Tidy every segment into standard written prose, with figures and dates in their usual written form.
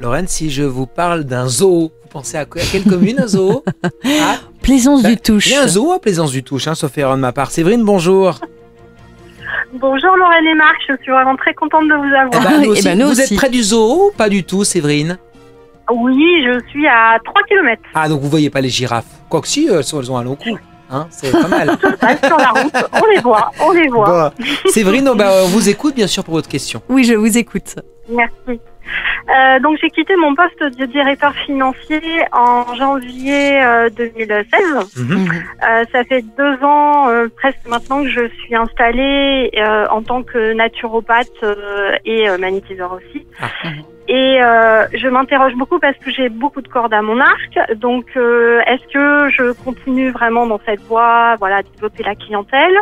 Lorraine, si je vous parle d'un zoo, vous pensez à quelle commune, un zoo? Plaisance-du-Touche. Il y a un zoo à Plaisance-du-Touche, sauf erreur de ma part. Séverine, bonjour. Bonjour Lorraine et Marc, je suis vraiment très contente de vous avoir. Nous nous êtes aussi. près du zoo ou pas du tout, Séverine? Oui, je suis à 3 km. Ah, donc vous voyez pas les girafes. Quoique si, elles ont un long cou. C'est pas mal. Sur la route, on les voit. Bon. Séverine, on vous écoute bien sûr pour votre question. Oui, je vous écoute. Merci. Donc j'ai quitté mon poste de directeur financier en janvier 2016. Ça fait 2 ans presque maintenant que je suis installée en tant que naturopathe et magnétiseur aussi. Et je m'interroge beaucoup parce que j'ai beaucoup de cordes à mon arc. Donc, est-ce que je continue vraiment dans cette voie, voilà, développer la clientèle?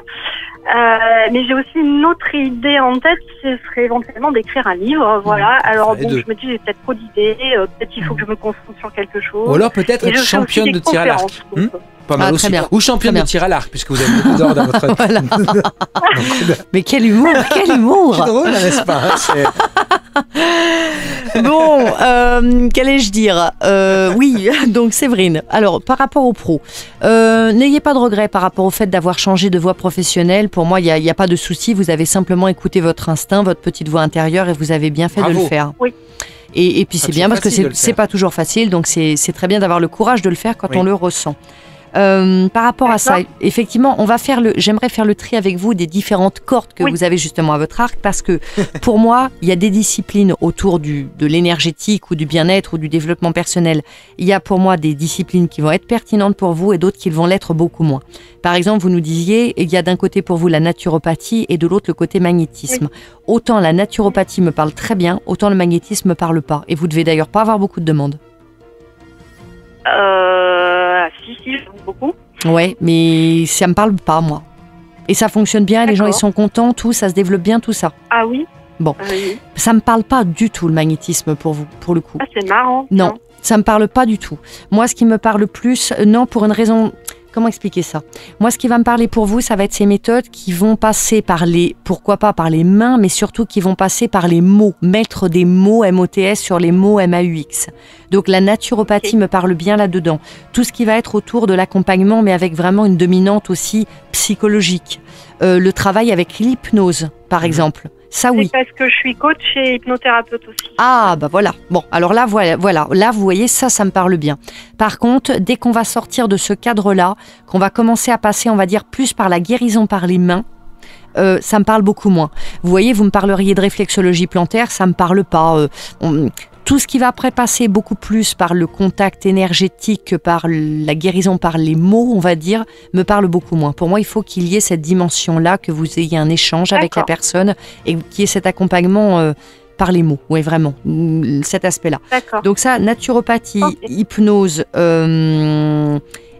Mais j'ai aussi une autre idée en tête, ce serait éventuellement d'écrire un livre, voilà. Alors bon, je me dis, j'ai peut-être trop d'idées, peut-être il faut que je me concentre sur quelque chose. Ou alors peut-être être championne de tir à l'arc. Pas mal aussi. Bien. Ou championne de tir à l'arc, puisque vous avez beaucoup d'or dans votre... Voilà. Mais quel humour, quel humour. C'est drôle, n'est-ce pas? Bon, qu'allais-je dire? Oui, donc Séverine, alors par rapport aux pros, n'ayez pas de regrets par rapport au fait d'avoir changé de voie professionnelle. Pour moi, il n'y a pas de souci, vous avez simplement écouté votre instinct, votre petite voix intérieure et vous avez bien fait de le faire. Oui. Et puis c'est bien parce que c'est pas toujours facile, donc c'est très bien d'avoir le courage de le faire quand on le ressent. Par rapport à ça, effectivement, j'aimerais faire le tri avec vous des différentes cordes que vous avez justement à votre arc, parce que pour moi, il y a des disciplines autour de l'énergétique ou du bien-être ou du développement personnel. Il y a pour moi des disciplines qui vont être pertinentes pour vous et d'autres qui vont l'être beaucoup moins. Par exemple, vous nous disiez, il y a d'un côté pour vous la naturopathie et de l'autre le côté magnétisme. Autant la naturopathie me parle très bien, autant le magnétisme me parle pas. Et vous devez d'ailleurs pas avoir beaucoup de demandes. Si, j'en ai beaucoup. Ouais, mais ça me parle pas, moi. Et ça fonctionne bien, les gens ils sont contents, tout, ça se développe bien, tout ça. Ah oui. Bon, ça me parle pas du tout le magnétisme pour vous, pour le coup. Ah, c'est marrant. Non, ça me parle pas du tout. Moi, ce qui me parle plus, non, pour une raison... Comment expliquer ça? Moi, ce qui va me parler pour vous, ça va être ces méthodes qui vont passer par pourquoi pas par les mains, mais surtout qui vont passer par les mots, mettre des mots MOTS sur les mots MAUX. Donc la naturopathie me parle bien là-dedans. Tout ce qui va être autour de l'accompagnement, mais avec vraiment une dominante aussi psychologique. Le travail avec l'hypnose, par exemple. Ça, oui. C'est parce que je suis coach et hypnothérapeute aussi. Ah, bah voilà. Bon, alors là, voilà. Là, vous voyez, ça me parle bien. Par contre, dès qu'on va sortir de ce cadre-là, qu'on va commencer à passer, on va dire, plus par la guérison par les mains, ça me parle beaucoup moins. Vous voyez, vous me parleriez de réflexologie plantaire, ça me parle pas. Tout ce qui va après passer beaucoup plus par le contact énergétique que par la guérison par les mots, on va dire, me parle beaucoup moins. Pour moi, il faut qu'il y ait cette dimension-là, que vous ayez un échange avec la personne et qu'il y ait cet accompagnement par les mots. Oui, vraiment, cet aspect-là. Donc ça, naturopathie, hypnose...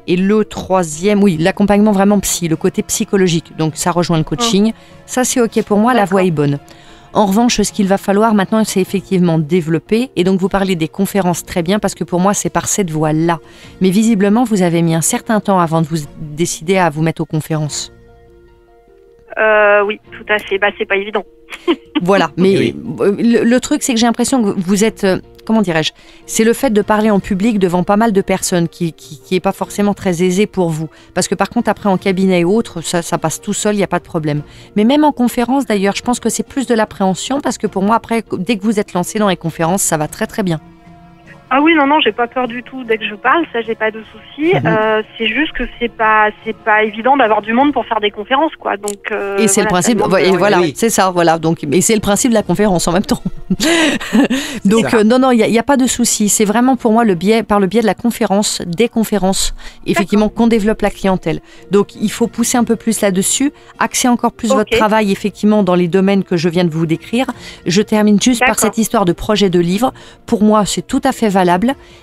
Et le troisième, oui, l'accompagnement vraiment psy, le côté psychologique. Donc ça rejoint le coaching. Ça, c'est OK pour moi, la voie est bonne. En revanche, ce qu'il va falloir maintenant, c'est effectivement développer. Et donc, vous parlez des conférences très bien, parce que pour moi, c'est par cette voie-là. Mais visiblement, vous avez mis un certain temps avant de vous décider à vous mettre aux conférences. Oui, tout à fait. Bah, c'est pas évident. Voilà, mais le truc, c'est que j'ai l'impression que vous êtes... comment dirais-je? C'est le fait de parler en public devant pas mal de personnes qui est pas forcément très aisé pour vous. Parce que par contre, après, en cabinet et autres, ça passe tout seul, il n'y a pas de problème. Mais même en conférence, d'ailleurs, je pense que c'est plus de l'appréhension, parce que pour moi, après, dès que vous êtes lancé dans les conférences, ça va très très bien. Ah oui, non, j'ai pas peur du tout dès que je parle, ça j'ai pas de souci. C'est juste que c'est pas évident d'avoir du monde pour faire des conférences, quoi. Donc et c'est le principe, et voilà, c'est ça, voilà. Donc, et c'est le principe de la conférence en même temps. Donc non, il y a pas de souci. C'est vraiment pour moi par le biais de la conférence, des conférences, effectivement, qu'on développe la clientèle. Donc il faut pousser un peu plus là-dessus, axer encore plus votre travail effectivement dans les domaines que je viens de vous décrire. Je termine juste par cette histoire de projet de livre. Pour moi, c'est tout à fait valable.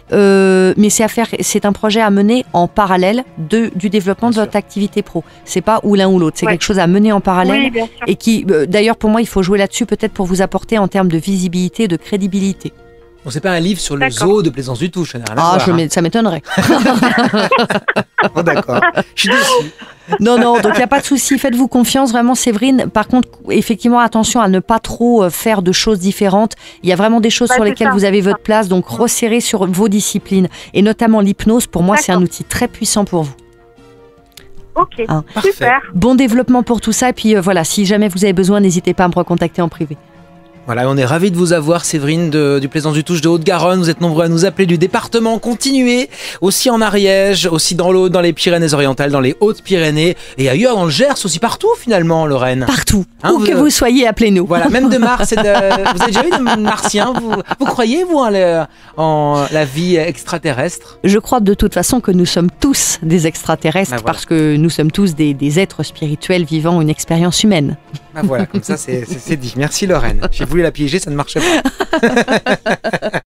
Mais c'est un projet à mener en parallèle du développement de votre activité pro. C'est pas ou l'un ou l'autre, c'est quelque chose à mener en parallèle et qui, d'ailleurs, pour moi, il faut jouer là-dessus peut-être pour vous apporter en termes de visibilité, de crédibilité. Bon, c'est pas un livre sur le zoo de Plaisance-du-Touche, ça n'a rien à voir. Ça m'étonnerait. Bon, d'accord. Je suis déçu. Non, donc il n'y a pas de souci. Faites-vous confiance, vraiment, Séverine. Par contre, effectivement, attention à ne pas trop faire de choses différentes. Il y a vraiment des choses sur lesquelles vous avez votre place, donc resserrez sur vos disciplines. Et notamment l'hypnose, pour moi, c'est un outil très puissant pour vous. Ok, super. Bon développement pour tout ça. Et puis voilà, si jamais vous avez besoin, n'hésitez pas à me recontacter en privé. Voilà, on est ravis de vous avoir, Séverine du Plaisance du Touche de Haute-Garonne. Vous êtes nombreux à nous appeler du département. Continuez aussi en Ariège, aussi dans l'Aude, dans les Pyrénées-Orientales, dans les Hautes-Pyrénées et ailleurs dans le Gers, aussi partout finalement, Lorraine. Partout. Où que vous soyez, appelez-nous. Voilà, même de Mars. Vous avez déjà vu de Martiens vous croyez, vous, en la vie extraterrestre? Je crois de toute façon que nous sommes tous des extraterrestres parce que nous sommes tous des êtres spirituels vivant une expérience humaine. Voilà, comme ça c'est dit. Merci Lorraine. J'ai voulu la piéger, ça ne marchait pas.